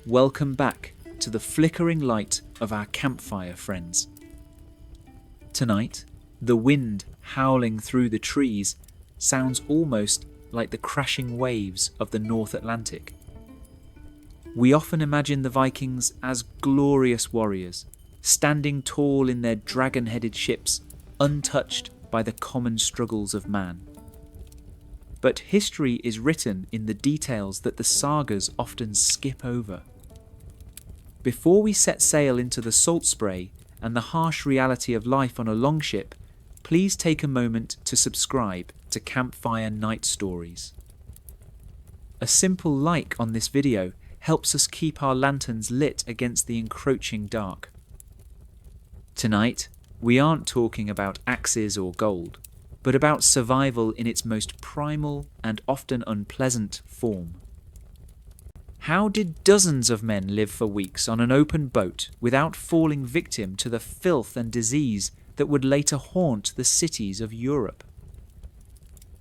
welcome back to the flickering light of our campfire, friends. Tonight, the wind howling through the trees sounds almost like the crashing waves of the North Atlantic. We often imagine the Vikings as glorious warriors, standing tall in their dragon-headed ships, untouched by the common struggles of man. But history is written in the details that the sagas often skip over. Before we set sail into the salt spray and the harsh reality of life on a longship, please take a moment to subscribe to Campfire Night Stories. A simple like on this video helps us keep our lanterns lit against the encroaching dark. Tonight, we aren't talking about axes or gold, but about survival in its most primal and often unpleasant form. How did dozens of men live for weeks on an open boat without falling victim to the filth and disease that would later haunt the cities of Europe?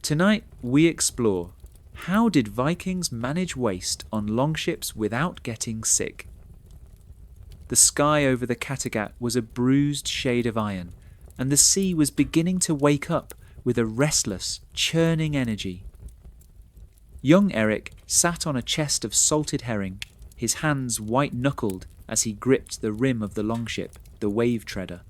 Tonight we explore, how did Vikings manage waste on longships without getting sick? The sky over the Kattegat was a bruised shade of iron, and the sea was beginning to wake up with a restless, churning energy. Young Eric sat on a chest of salted herring, his hands white-knuckled as he gripped the rim of the longship, the wave treader.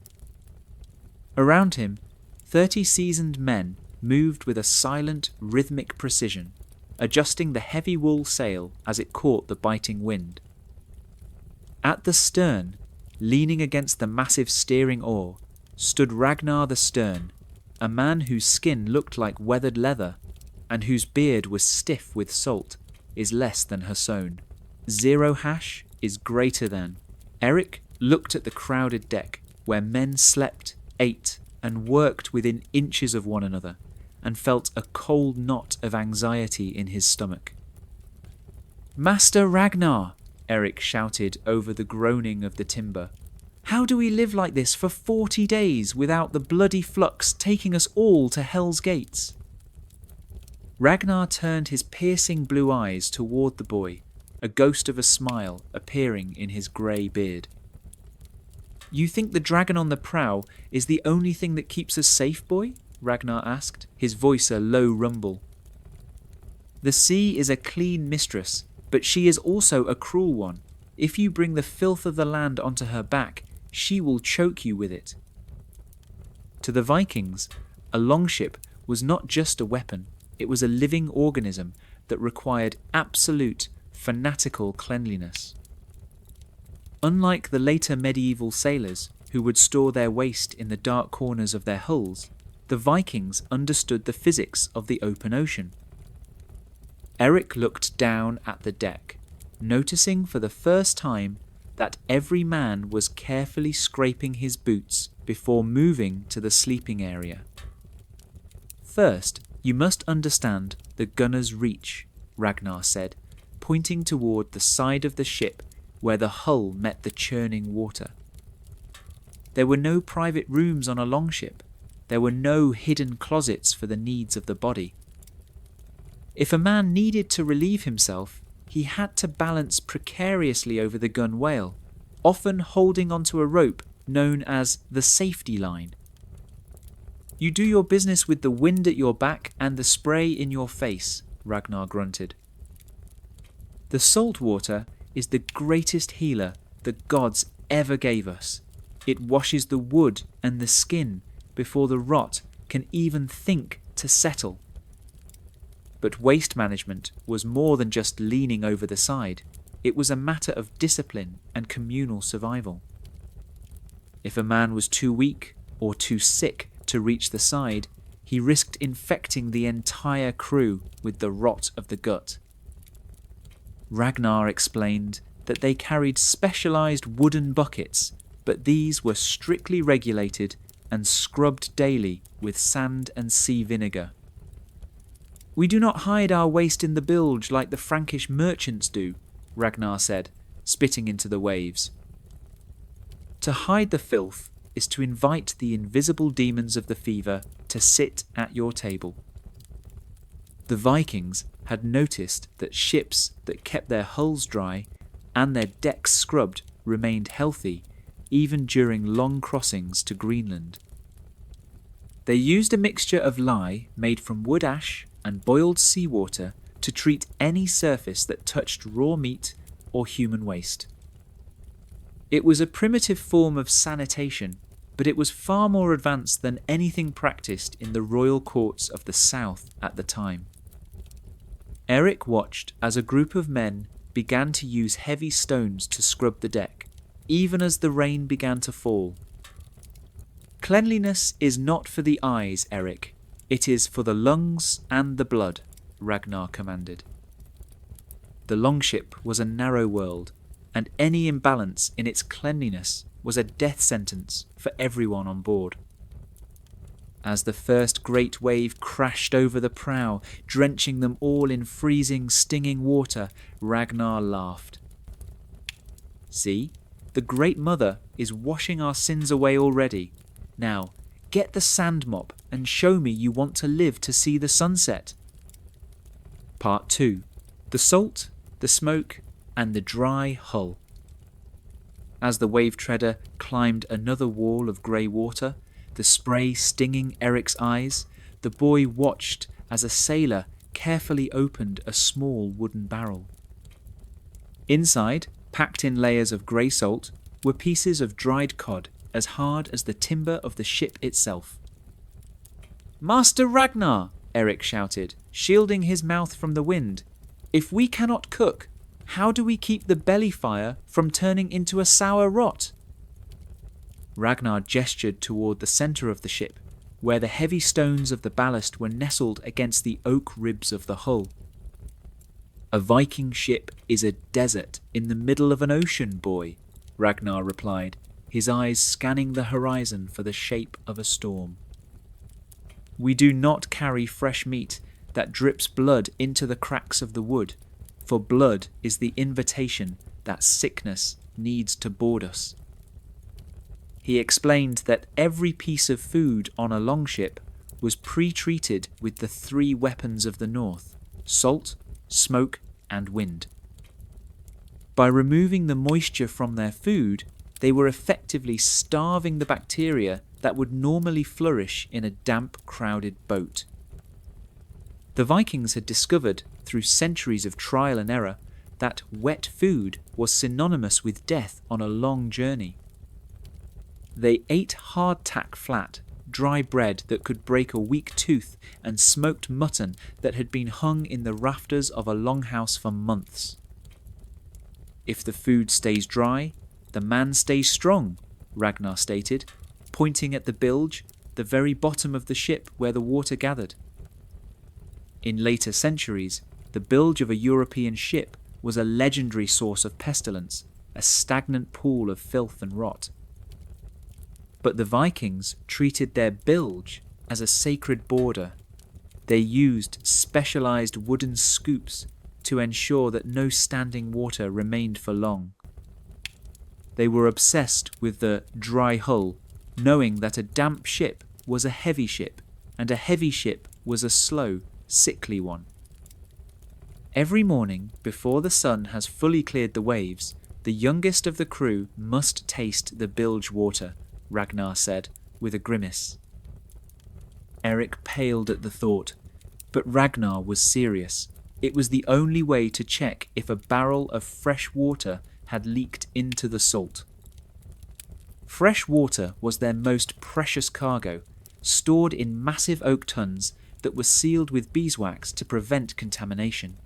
Around him, 30 seasoned men moved with a silent, rhythmic precision, adjusting the heavy wool sail as it caught the biting wind. At the stern, leaning against the massive steering oar, stood Ragnar the Stern, a man whose skin looked like weathered leather and whose beard was stiff with salt, is less than Hasson. Zero hash is greater than. Eric looked at the crowded deck, where men slept, ate, and worked within inches of one another, and felt a cold knot of anxiety in his stomach. "Master Ragnar!" Eric shouted over the groaning of the timber. "How do we live like this for 40 days without the bloody flux taking us all to Hell's Gates?" Ragnar turned his piercing blue eyes toward the boy, a ghost of a smile appearing in his grey beard. "You think the dragon on the prow is the only thing that keeps us safe, boy?" Ragnar asked, his voice a low rumble. "The sea is a clean mistress, but she is also a cruel one. If you bring the filth of the land onto her back, she will choke you with it." To the Vikings, a longship was not just a weapon, it was a living organism that required absolute, fanatical cleanliness. Unlike the later medieval sailors, who would store their waste in the dark corners of their hulls, the Vikings understood the physics of the open ocean. Eric looked down at the deck, noticing for the first time that every man was carefully scraping his boots before moving to the sleeping area. "First, you must understand the gunner's reach," Ragnar said, pointing toward the side of the ship where the hull met the churning water. There were no private rooms on a longship. There were no hidden closets for the needs of the body. If a man needed to relieve himself, he had to balance precariously over the gunwale, often holding onto a rope known as the safety line. "You do your business with the wind at your back and the spray in your face," Ragnar grunted. "The salt water is the greatest healer the gods ever gave us. It washes the wood and the skin before the rot can even think to settle." But waste management was more than just leaning over the side. It was a matter of discipline and communal survival. If a man was too weak or too sick to reach the side, he risked infecting the entire crew with the rot of the gut. Ragnar explained that they carried specialized wooden buckets, but these were strictly regulated and scrubbed daily with sand and sea vinegar. "We do not hide our waste in the bilge like the Frankish merchants do," Ragnar said, spitting into the waves. "To hide the filth is to invite the invisible demons of the fever to sit at your table." The Vikings had noticed that ships that kept their hulls dry and their decks scrubbed remained healthy even during long crossings to Greenland. They used a mixture of lye made from wood ash and boiled seawater to treat any surface that touched raw meat or human waste. It was a primitive form of sanitation, but it was far more advanced than anything practiced in the royal courts of the south at the time. Eric watched as a group of men began to use heavy stones to scrub the deck, even as the rain began to fall. "Cleanliness is not for the eyes, Eric. It is for the lungs and the blood," Ragnar commanded. The Longship was a narrow world, and any imbalance in its cleanliness was a death sentence for everyone on board. As the first great wave crashed over the prow, drenching them all in freezing, stinging water, Ragnar laughed. "See, the Great Mother is washing our sins away already. Now, get the sand mop and show me you want to live to see the sunset." Part 2. The Salt, the Smoke, and the Dry Hull. As the wave treader climbed another wall of grey water, the spray stinging Eric's eyes, the boy watched as a sailor carefully opened a small wooden barrel. Inside, packed in layers of grey salt, were pieces of dried cod as hard as the timber of the ship itself. "Master Ragnar!" Eric shouted, shielding his mouth from the wind. "If we cannot cook, how do we keep the belly fire from turning into a sour rot?" Ragnar gestured toward the centre of the ship, where the heavy stones of the ballast were nestled against the oak ribs of the hull. "A Viking ship is a desert in the middle of an ocean, boy," Ragnar replied, his eyes scanning the horizon for the shape of a storm. "We do not carry fresh meat that drips blood into the cracks of the wood, for blood is the invitation that sickness needs to board us." He explained that every piece of food on a longship was pre-treated with the 3 weapons of the north: salt, smoke, and wind. By removing the moisture from their food, they were effectively starving the bacteria that would normally flourish in a damp, crowded boat. The Vikings had discovered, through centuries of trial and error, that wet food was synonymous with death on a long journey. They ate hardtack flat, dry bread that could break a weak tooth, and smoked mutton that had been hung in the rafters of a longhouse for months. "If the food stays dry, the man stays strong," Ragnar stated, pointing at the bilge, the very bottom of the ship where the water gathered. In later centuries, the bilge of a European ship was a legendary source of pestilence, a stagnant pool of filth and rot. But the Vikings treated their bilge as a sacred border. They used specialized wooden scoops to ensure that no standing water remained for long. They were obsessed with the dry hull, knowing that a damp ship was a heavy ship, and a heavy ship was a slow, sickly one. Every morning, before the sun has fully cleared the waves, the youngest of the crew must taste the bilge water, Ragnar said, with a grimace. Eric paled at the thought, but Ragnar was serious. It was the only way to check if a barrel of fresh water had leaked into the salt. Fresh water was their most precious cargo, stored in massive oak tuns that were sealed with beeswax to prevent contamination.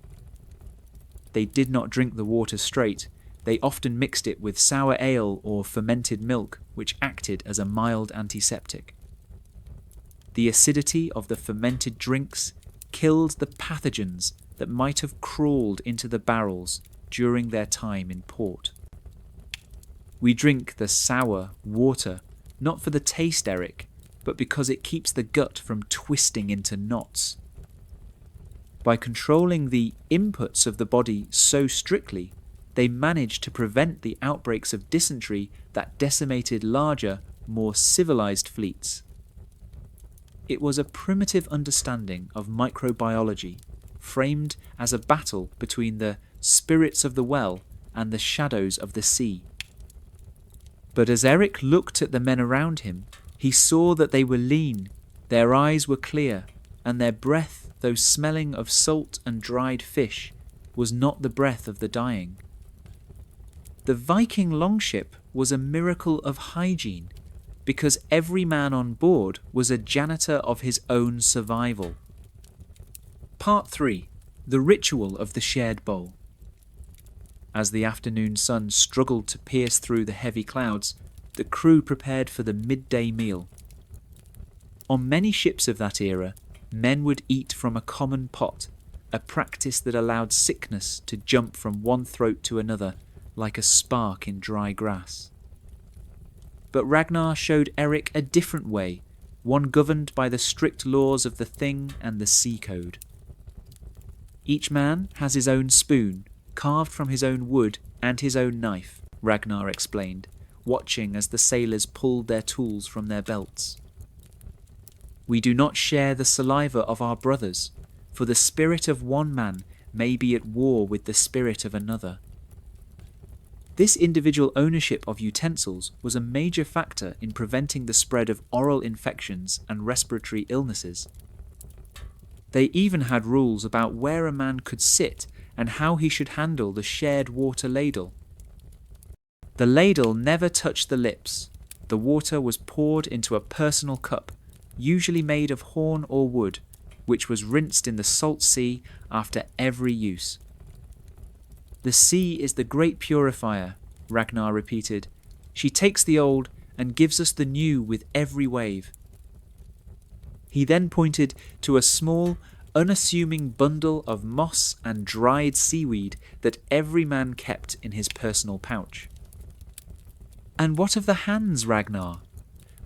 They did not drink the water straight. They often mixed it with sour ale or fermented milk, which acted as a mild antiseptic. The acidity of the fermented drinks killed the pathogens that might have crawled into the barrels during their time in port. "We drink the sour water, not for the taste, Eric, but because it keeps the gut from twisting into knots. By controlling the inputs of the body so strictly, they managed to prevent the outbreaks of dysentery that decimated larger, more civilized fleets." It was a primitive understanding of microbiology, framed as a battle between the spirits of the well and the shadows of the sea. But as Eric looked at the men around him, he saw that they were lean, their eyes were clear, and their breath, though smelling of salt and dried fish, was not the breath of the dying. The Viking longship was a miracle of hygiene, because every man on board was a janitor of his own survival. Part 3. The Ritual of the Shared Bowl. As the afternoon sun struggled to pierce through the heavy clouds, the crew prepared for the midday meal. On many ships of that era, men would eat from a common pot, a practice that allowed sickness to jump from one throat to another like a spark in dry grass. But Ragnar showed Eric a different way, one governed by the strict laws of the Thing and the Sea Code. Each man has his own spoon, carved from his own wood, and his own knife, Ragnar explained, watching as the sailors pulled their tools from their belts. We do not share the saliva of our brothers, for the spirit of one man may be at war with the spirit of another. This individual ownership of utensils was a major factor in preventing the spread of oral infections and respiratory illnesses. They even had rules about where a man could sit and how he should handle the shared water ladle. The ladle never touched the lips. The water was poured into a personal cup, usually made of horn or wood, which was rinsed in the salt sea after every use. The sea is the great purifier, Ragnar repeated. She takes the old and gives us the new with every wave. He then pointed to a small, unassuming bundle of moss and dried seaweed that every man kept in his personal pouch. And what of the hands, Ragnar?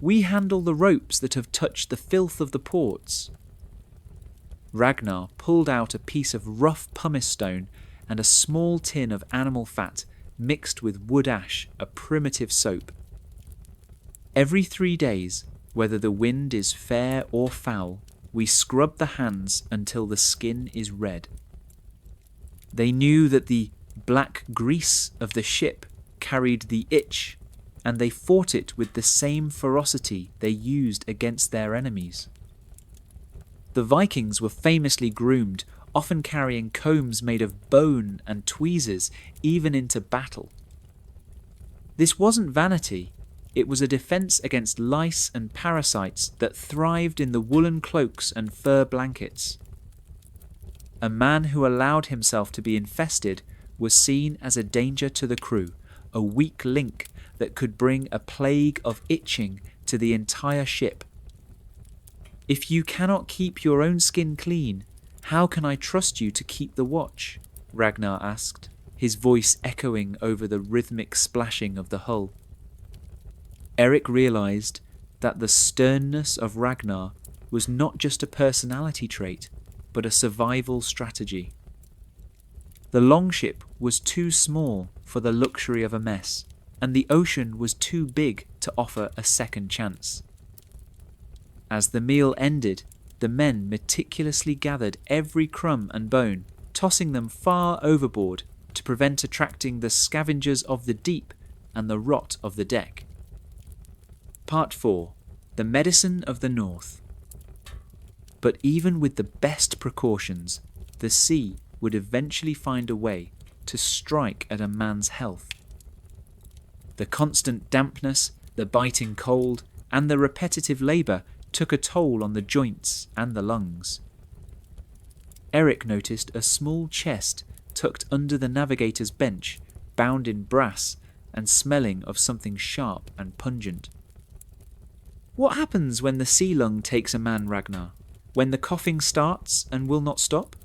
We handle the ropes that have touched the filth of the ports. Ragnar pulled out a piece of rough pumice stone and a small tin of animal fat mixed with wood ash, a primitive soap. Every 3 days, whether the wind is fair or foul, we scrub the hands until the skin is red. They knew that the black grease of the ship carried the itch, and they fought it with the same ferocity they used against their enemies. The Vikings were famously groomed, often carrying combs made of bone and tweezers even into battle. This wasn't vanity, it was a defense against lice and parasites that thrived in the woolen cloaks and fur blankets. A man who allowed himself to be infested was seen as a danger to the crew, a weak link that could bring a plague of itching to the entire ship. If you cannot keep your own skin clean, how can I trust you to keep the watch? Ragnar asked, his voice echoing over the rhythmic splashing of the hull. Eric realized that the sternness of Ragnar was not just a personality trait, but a survival strategy. The longship was too small for the luxury of a mess, and the ocean was too big to offer a second chance. As the meal ended, the men meticulously gathered every crumb and bone, tossing them far overboard to prevent attracting the scavengers of the deep and the rot of the deck. Part 4. The Medicine of the North. But even with the best precautions, the sea would eventually find a way to strike at a man's health. The constant dampness, the biting cold, and the repetitive labour took a toll on the joints and the lungs. Eric noticed a small chest tucked under the navigator's bench, bound in brass and smelling of something sharp and pungent. What happens when the sea lung takes a man, Ragnar? When the coughing starts and will not stop?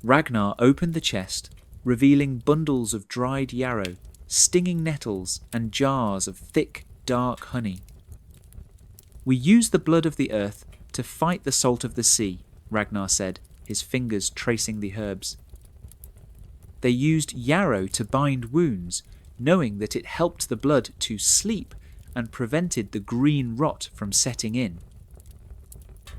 Ragnar opened the chest, revealing bundles of dried yarrow, stinging nettles, and jars of thick, dark honey. We use the blood of the earth to fight the salt of the sea, Ragnar said, his fingers tracing the herbs. They used yarrow to bind wounds, knowing that it helped the blood to sleep and prevented the green rot from setting in.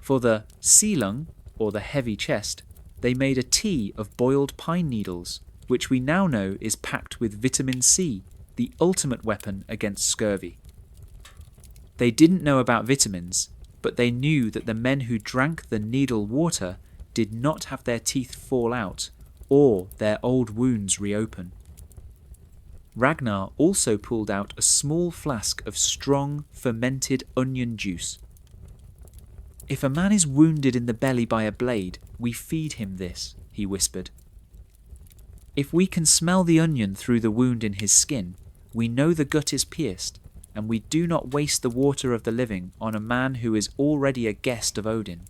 For the sea lung, or the heavy chest, they made a tea of boiled pine needles, which we now know is packed with vitamin C, the ultimate weapon against scurvy. They didn't know about vitamins, but they knew that the men who drank the needle water did not have their teeth fall out or their old wounds reopen. Ragnar also pulled out a small flask of strong, fermented onion juice. "If a man is wounded in the belly by a blade, we feed him this," he whispered. "If we can smell the onion through the wound in his skin, we know the gut is pierced, and we do not waste the water of the living on a man who is already a guest of Odin."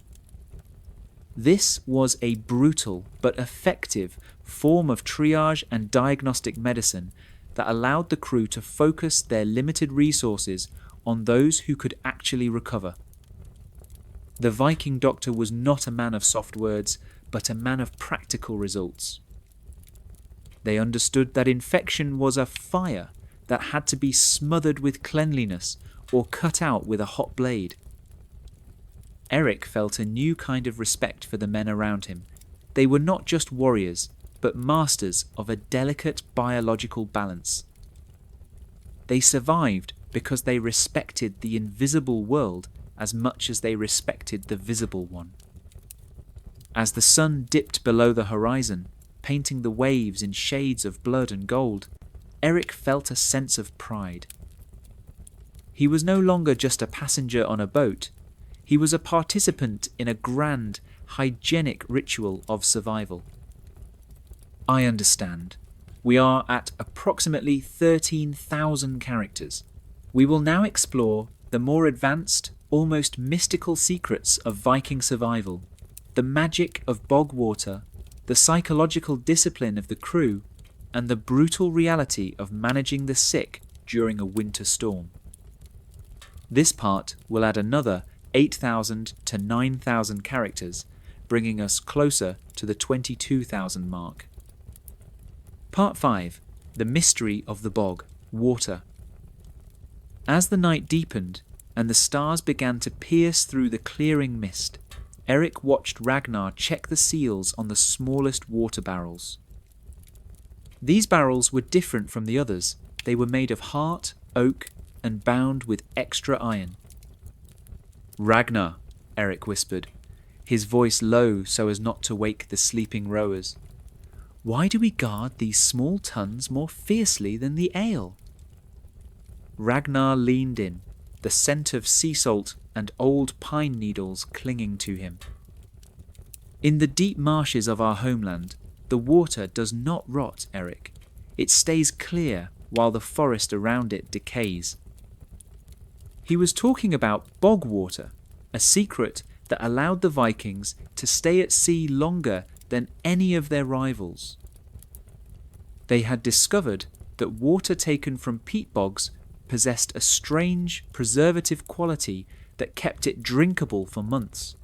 This was a brutal but effective form of triage and diagnostic medicine that allowed the crew to focus their limited resources on those who could actually recover. The Viking doctor was not a man of soft words, but a man of practical results. They understood that infection was a fire that had to be smothered with cleanliness or cut out with a hot blade. Eric felt a new kind of respect for the men around him. They were not just warriors, but masters of a delicate biological balance. They survived because they respected the invisible world as much as they respected the visible one. As the sun dipped below the horizon, painting the waves in shades of blood and gold, Eric felt a sense of pride. He was no longer just a passenger on a boat. He was a participant in a grand, hygienic ritual of survival. "I understand. We are at approximately 13,000 characters. We will now explore the more advanced, almost mystical secrets of Viking survival, the magic of bog water, the psychological discipline of the crew, and the brutal reality of managing the sick during a winter storm." This part will add another 8,000 to 9,000 characters, bringing us closer to the 22,000 mark. Part 5. The Mystery of the Bog, Water. As the night deepened and the stars began to pierce through the clearing mist, Eric watched Ragnar check the seals on the smallest water barrels. These barrels were different from the others. They were made of heart, oak, and bound with extra iron. "Ragnar," Eric whispered, his voice low so as not to wake the sleeping rowers. "Why do we guard these small tuns more fiercely than the ale?" Ragnar leaned in, the scent of sea salt and old pine needles clinging to him. "In the deep marshes of our homeland, the water does not rot, Eric. It stays clear while the forest around it decays." He was talking about bog water, a secret that allowed the Vikings to stay at sea longer than any of their rivals. They had discovered that water taken from peat bogs possessed a strange preservative quality that kept it drinkable for months.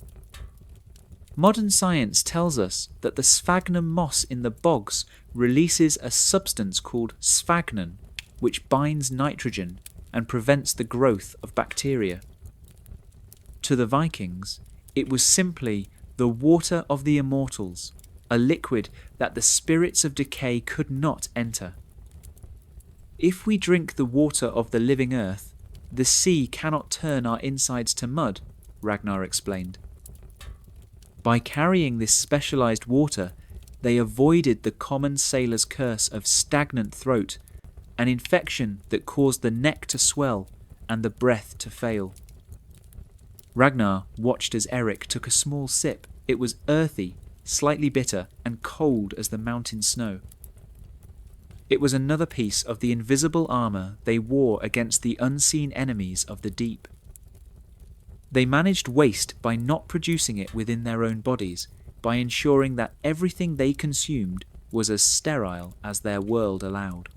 Modern science tells us that the sphagnum moss in the bogs releases a substance called sphagnum, which binds nitrogen and prevents the growth of bacteria. To the Vikings, it was simply the water of the immortals, a liquid that the spirits of decay could not enter. "If we drink the water of the living earth, the sea cannot turn our insides to mud," Ragnar explained. By carrying this specialized water, they avoided the common sailor's curse of stagnant throat, an infection that caused the neck to swell and the breath to fail. Ragnar watched as Eric took a small sip. It was earthy, slightly bitter, and cold as the mountain snow. It was another piece of the invisible armor they wore against the unseen enemies of the deep. They managed waste by not producing it within their own bodies, by ensuring that everything they consumed was as sterile as their world allowed.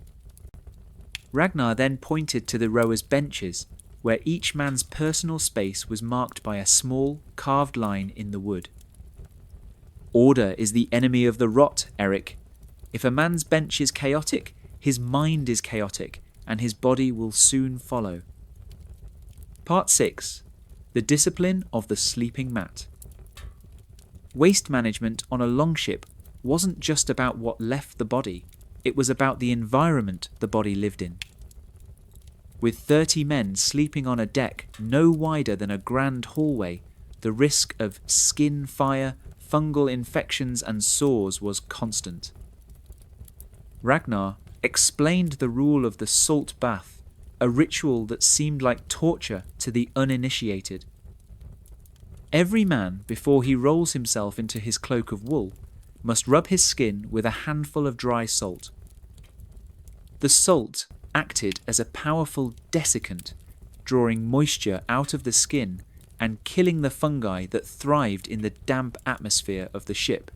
Ragnar then pointed to the rowers' benches, where each man's personal space was marked by a small, carved line in the wood. "Order is the enemy of the rot, Eric. If a man's bench is chaotic, his mind is chaotic, and his body will soon follow." Part 6. The Discipline of the Sleeping Mat. Waste management on a longship wasn't just about what left the body, it was about the environment the body lived in. With 30 men sleeping on a deck no wider than a grand hallway, the risk of skin fire, fungal infections and sores was constant. Ragnar explained the rule of the salt bath, a ritual that seemed like torture to the uninitiated. Every man, before he rolls himself into his cloak of wool, must rub his skin with a handful of dry salt. The salt acted as a powerful desiccant, drawing moisture out of the skin and killing the fungi that thrived in the damp atmosphere of the ship.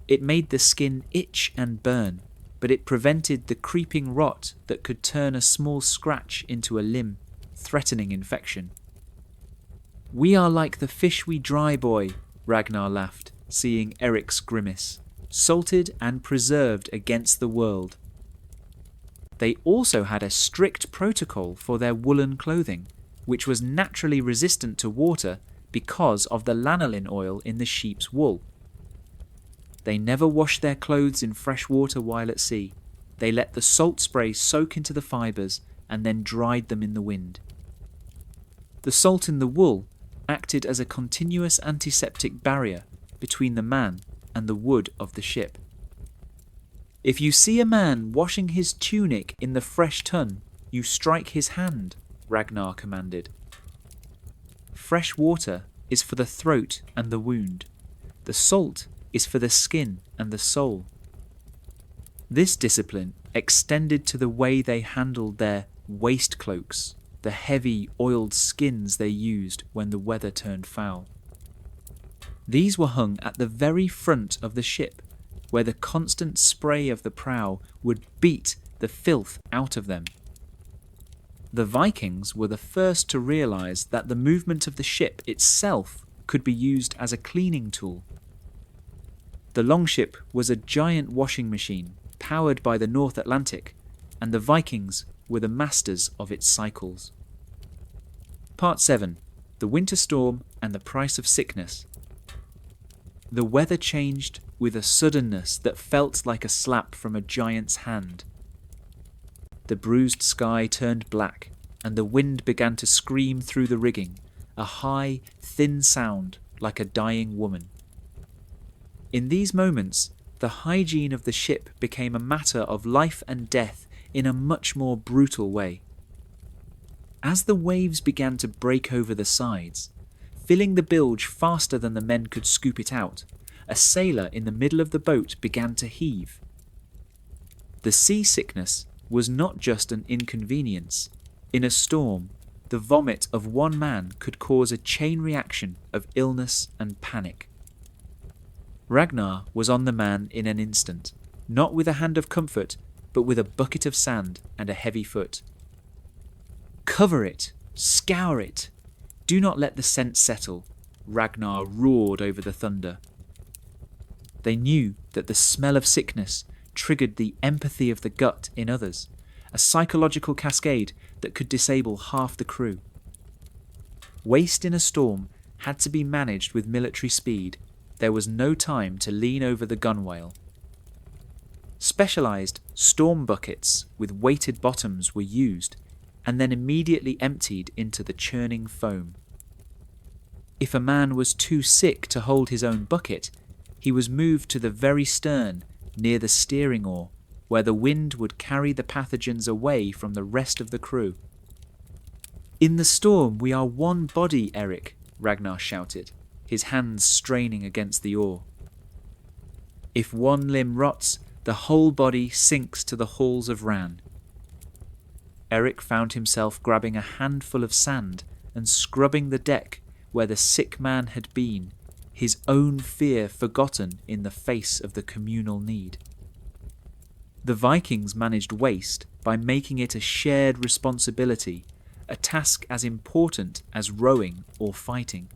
It made the skin itch and burn, but it prevented the creeping rot that could turn a small scratch into a limb, threatening infection. "We are like the fish we dry, boy," Ragnar laughed, seeing Eric's grimace, salted and preserved against the world. They also had a strict protocol for their woolen clothing, which was naturally resistant to water because of the lanolin oil in the sheep's wool. They never washed their clothes in fresh water while at sea. They let the salt spray soak into the fibres and then dried them in the wind. The salt in the wool acted as a continuous antiseptic barrier between the man and the wood of the ship. "If you see a man washing his tunic in the fresh tun, you strike his hand," Ragnar commanded. Fresh water is for the throat and the wound. The salt is for the skin and the soul. This discipline extended to the way they handled their waist cloaks, the heavy, oiled skins they used when the weather turned foul. These were hung at the very front of the ship, where the constant spray of the prow would beat the filth out of them. The Vikings were the first to realize that the movement of the ship itself could be used as a cleaning tool. The Longship was a giant washing machine powered by the North Atlantic, and the Vikings were the masters of its cycles. Part 7. The Winter Storm and the Price of Sickness. The weather changed with a suddenness that felt like a slap from a giant's hand. The bruised sky turned black, and the wind began to scream through the rigging, a high, thin sound like a dying woman. In these moments, the hygiene of the ship became a matter of life and death in a much more brutal way. As the waves began to break over the sides, filling the bilge faster than the men could scoop it out, a sailor in the middle of the boat began to heave. The seasickness was not just an inconvenience. In a storm, the vomit of one man could cause a chain reaction of illness and panic. Ragnar was on the man in an instant, not with a hand of comfort, but with a bucket of sand and a heavy foot. "Cover it! Scour it! Do not let the scent settle," Ragnar roared over the thunder. They knew that the smell of sickness triggered the empathy of the gut in others, a psychological cascade that could disable half the crew. Waste in a storm had to be managed with military speed. There was no time to lean over the gunwale. Specialized storm buckets with weighted bottoms were used and then immediately emptied into the churning foam. If a man was too sick to hold his own bucket, he was moved to the very stern, near the steering oar, where the wind would carry the pathogens away from the rest of the crew. "In the storm we are one body, Eric," Ragnar shouted, his hands straining against the oar. "If one limb rots, the whole body sinks to the halls of Ran." Eric found himself grabbing a handful of sand and scrubbing the deck where the sick man had been, his own fear forgotten in the face of the communal need. The Vikings managed waste by making it a shared responsibility, a task as important as rowing or fighting.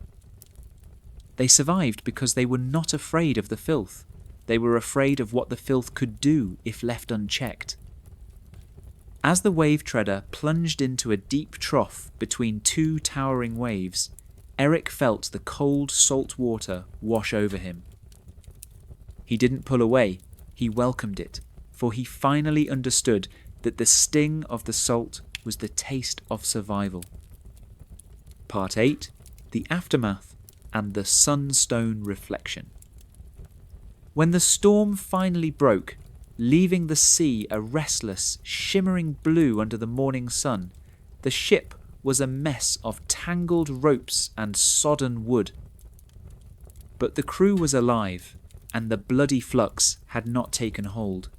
They survived because they were not afraid of the filth. They were afraid of what the filth could do if left unchecked. As the wave treader plunged into a deep trough between two towering waves, Eric felt the cold salt water wash over him. He didn't pull away, he welcomed it, for he finally understood that the sting of the salt was the taste of survival. Part 8, The Aftermath and the Sunstone Reflection. When the storm finally broke, leaving the sea a restless, shimmering blue under the morning sun, the ship was a mess of tangled ropes and sodden wood. But the crew was alive, and the bloody flux had not taken hold.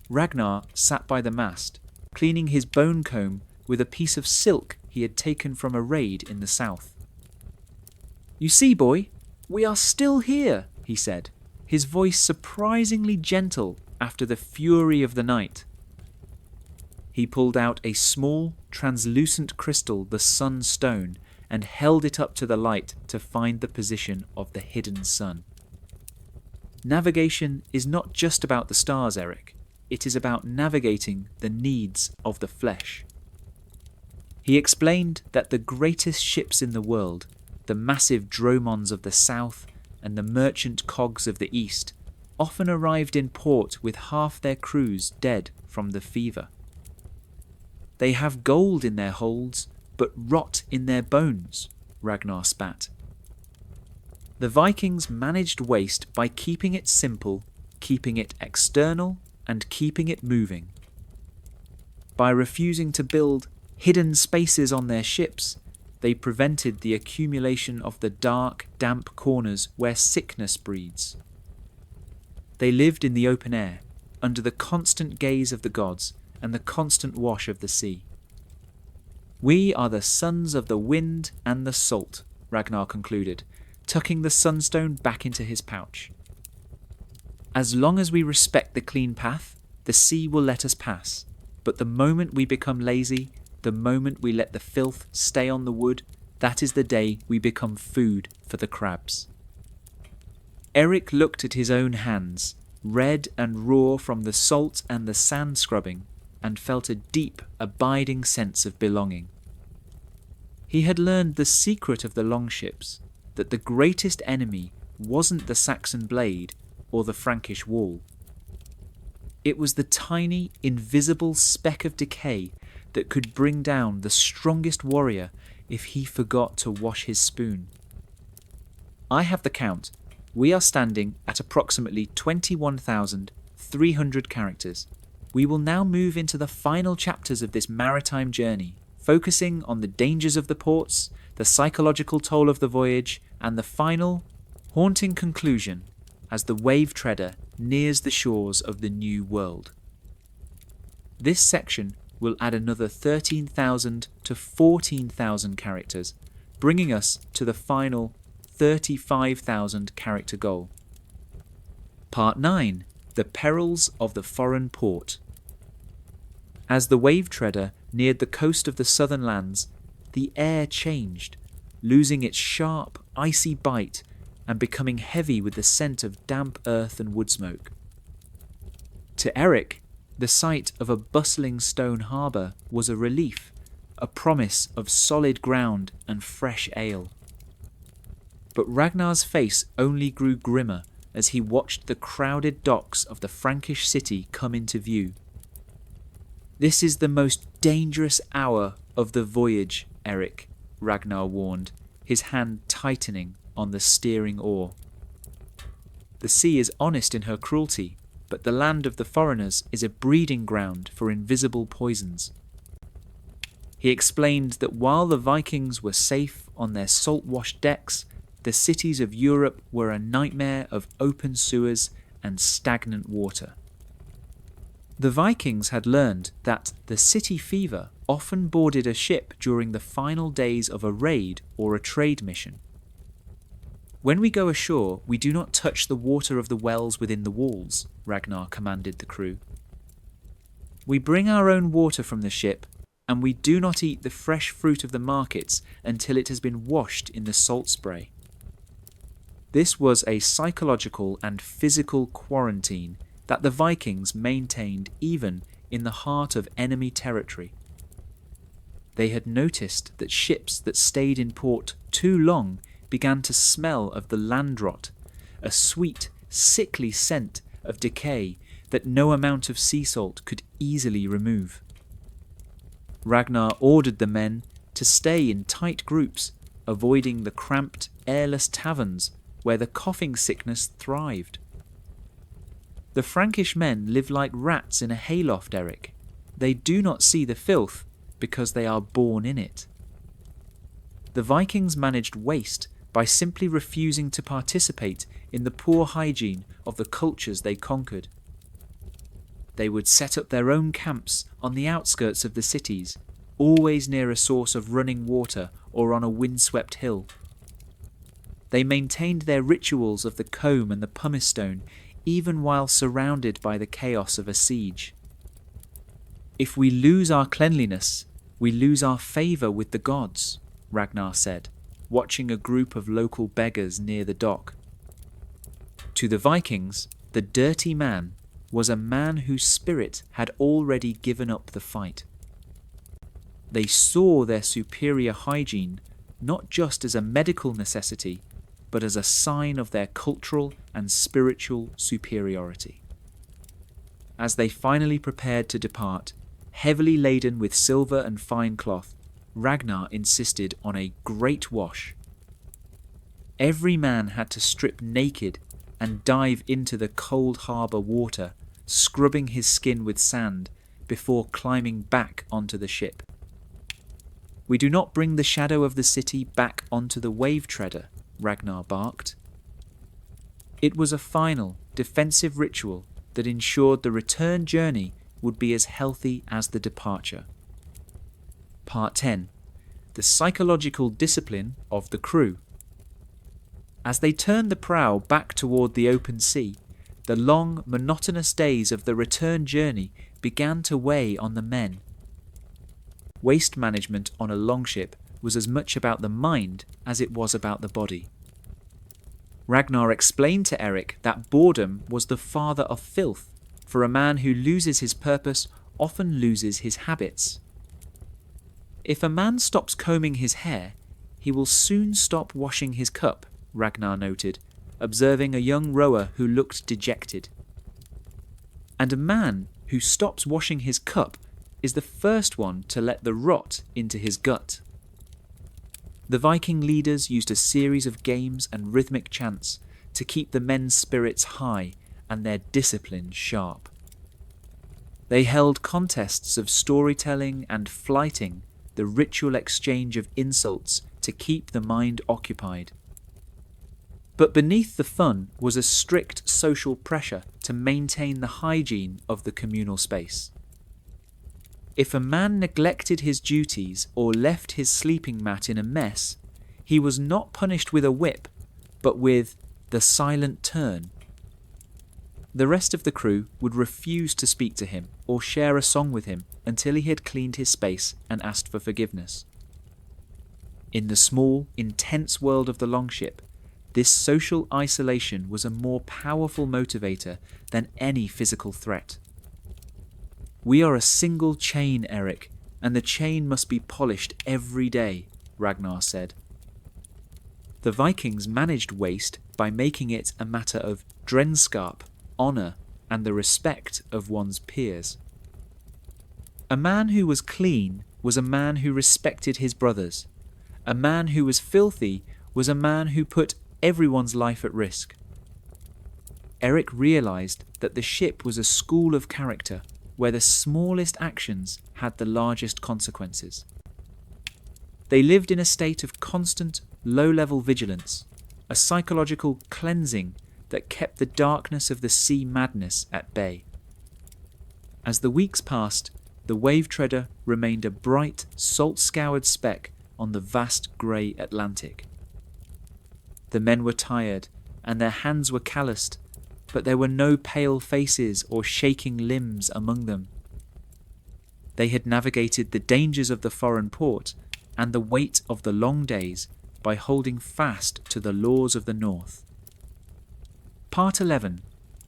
Ragnar sat by the mast, cleaning his bone comb with a piece of silk he had taken from a raid in the south. "You see, boy, we are still here," he said, his voice surprisingly gentle after the fury of the night. He pulled out a small, translucent crystal, the sunstone, and held it up to the light to find the position of the hidden sun. Navigation is not just about the stars, Eric. It is about navigating the needs of the flesh. He explained that the greatest ships in the world, the massive dromons of the south and the merchant cogs of the east, often arrived in port with half their crews dead from the fever. They have gold in their holds, but rot in their bones, Ragnar spat. The Vikings managed waste by keeping it simple, keeping it external, and keeping it moving. By refusing to build hidden spaces on their ships, they prevented the accumulation of the dark, damp corners where sickness breeds. They lived in the open air, under the constant gaze of the gods and the constant wash of the sea. "We are the sons of the wind and the salt," Ragnar concluded, tucking the sunstone back into his pouch. "As long as we respect the clean path, the sea will let us pass. But the moment we become lazy, the moment we let the filth stay on the wood, that is the day we become food for the crabs." Eric looked at his own hands, red and raw from the salt and the sand scrubbing, and felt a deep, abiding sense of belonging. He had learned the secret of the Longships, that the greatest enemy wasn't the Saxon blade or the Frankish wall. It was the tiny, invisible speck of decay that could bring down the strongest warrior if he forgot to wash his spoon. I have the count. We are standing at approximately 21,300 characters. We will now move into the final chapters of this maritime journey, focusing on the dangers of the ports, the psychological toll of the voyage, and the final, haunting conclusion as the wave treader nears the shores of the new world. This section will add another 13,000 to 14,000 characters, bringing us to the final 35,000 character goal. Part 9. The Perils of the Foreign Port. As the wave treader neared the coast of the southern lands, the air changed, losing its sharp, icy bite and becoming heavy with the scent of damp earth and wood smoke. To Eric, the sight of a bustling stone harbour was a relief, a promise of solid ground and fresh ale. But Ragnar's face only grew grimmer as he watched the crowded docks of the Frankish city come into view. "This is the most dangerous hour of the voyage, Eric," Ragnar warned, his hand tightening on the steering oar. "The sea is honest in her cruelty, but the land of the foreigners is a breeding ground for invisible poisons." He explained that while the Vikings were safe on their salt-washed decks, the cities of Europe were a nightmare of open sewers and stagnant water. The Vikings had learned that the city fever often boarded a ship during the final days of a raid or a trade mission. "When we go ashore, we do not touch the water of the wells within the walls," Ragnar commanded the crew. "We bring our own water from the ship, and we do not eat the fresh fruit of the markets until it has been washed in the salt spray." This was a psychological and physical quarantine that the Vikings maintained even in the heart of enemy territory. They had noticed that ships that stayed in port too long began to smell of the land rot, a sweet, sickly scent of decay that no amount of sea salt could easily remove. Ragnar ordered the men to stay in tight groups, avoiding the cramped, airless taverns where the coughing sickness thrived. The Frankish men live like rats in a hayloft, Eric. They do not see the filth because they are born in it. The Vikings managed waste by simply refusing to participate in the poor hygiene of the cultures they conquered. They would set up their own camps on the outskirts of the cities, always near a source of running water or on a windswept hill. They maintained their rituals of the comb and the pumice stone even while surrounded by the chaos of a siege. If we lose our cleanliness, we lose our favour with the gods, Ragnar said, watching a group of local beggars near the dock. To the Vikings, the dirty man was a man whose spirit had already given up the fight. They saw their superior hygiene not just as a medical necessity, but as a sign of their cultural and spiritual superiority. As they finally prepared to depart, heavily laden with silver and fine cloth, Ragnar insisted on a great wash. Every man had to strip naked and dive into the cold harbour water, scrubbing his skin with sand before climbing back onto the ship. "We do not bring the shadow of the city back onto the wave treader," Ragnar barked. It was a final, defensive ritual that ensured the return journey would be as healthy as the departure. Part 10. The psychological discipline of the crew. As they turned the prow back toward the open sea, the long, monotonous days of the return journey began to weigh on the men. Waste management on a longship was as much about the mind as it was about the body. Ragnar explained to Eric that boredom was the father of filth, for a man who loses his purpose often loses his habits. If a man stops combing his hair, he will soon stop washing his cup, Ragnar noted, observing a young rower who looked dejected. And a man who stops washing his cup is the first one to let the rot into his gut. The Viking leaders used a series of games and rhythmic chants to keep the men's spirits high and their discipline sharp. They held contests of storytelling and flighting, the ritual exchange of insults to keep the mind occupied. But beneath the fun was a strict social pressure to maintain the hygiene of the communal space. If a man neglected his duties or left his sleeping mat in a mess, he was not punished with a whip, but with the silent turn. The rest of the crew would refuse to speak to him or share a song with him until he had cleaned his space and asked for forgiveness. In the small, intense world of the longship, this social isolation was a more powerful motivator than any physical threat. "We are a single chain, Eric, and the chain must be polished every day," Ragnar said. The Vikings managed waste by making it a matter of drenskap, honour, and the respect of one's peers. A man who was clean was a man who respected his brothers. A man who was filthy was a man who put everyone's life at risk. Eric realised that the ship was a school of character, where the smallest actions had the largest consequences. They lived in a state of constant, low-level vigilance, a psychological cleansing that kept the darkness of the sea madness at bay. As the weeks passed, the wave treader remained a bright, salt-scoured speck on the vast grey Atlantic. The men were tired, and their hands were calloused, but there were no pale faces or shaking limbs among them. They had navigated the dangers of the foreign port and the weight of the long days by holding fast to the laws of the North. Part 11.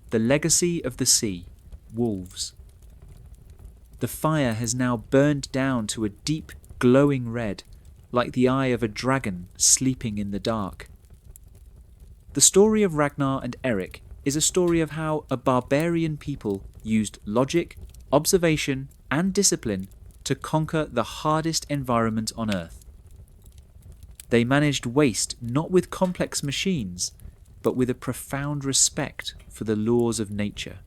The Legacy of the Sea, Wolves. The fire has now burned down to a deep, glowing red, like the eye of a dragon sleeping in the dark. The story of Ragnar and Eric is a story of how a barbarian people used logic, observation, and discipline to conquer the hardest environment on Earth. They managed waste not with complex machines, but with a profound respect for the laws of nature.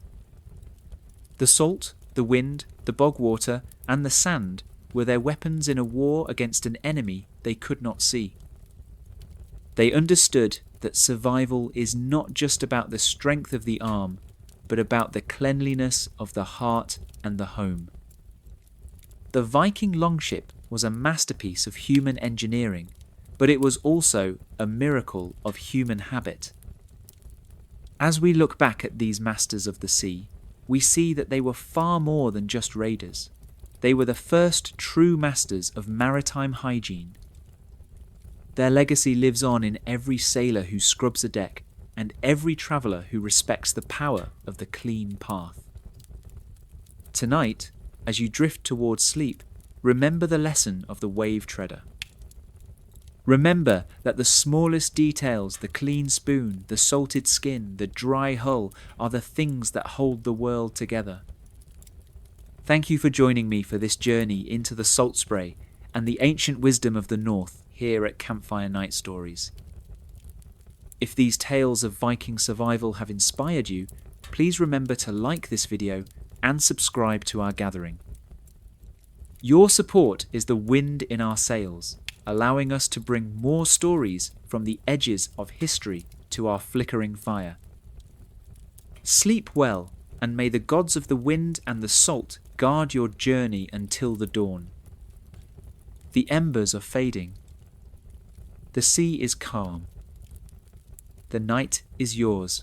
The salt, the wind, the bog water, and the sand were their weapons in a war against an enemy they could not see. They understood that survival is not just about the strength of the arm, but about the cleanliness of the heart and the home. The Viking longship was a masterpiece of human engineering, but it was also a miracle of human habit. As we look back at these masters of the sea, we see that they were far more than just raiders. They were the first true masters of maritime hygiene. Their legacy lives on in every sailor who scrubs a deck and every traveller who respects the power of the clean path. Tonight, as you drift towards sleep, remember the lesson of the wave treader. Remember that the smallest details, the clean spoon, the salted skin, the dry hull, are the things that hold the world together. Thank you for joining me for this journey into the salt spray and the ancient wisdom of the North here at Campfire Night Stories. If these tales of Viking survival have inspired you, please remember to like this video and subscribe to our gathering. Your support is the wind in our sails, allowing us to bring more stories from the edges of history to our flickering fire. Sleep well, and may the gods of the wind and the salt guard your journey until the dawn. The embers are fading. The sea is calm. The night is yours.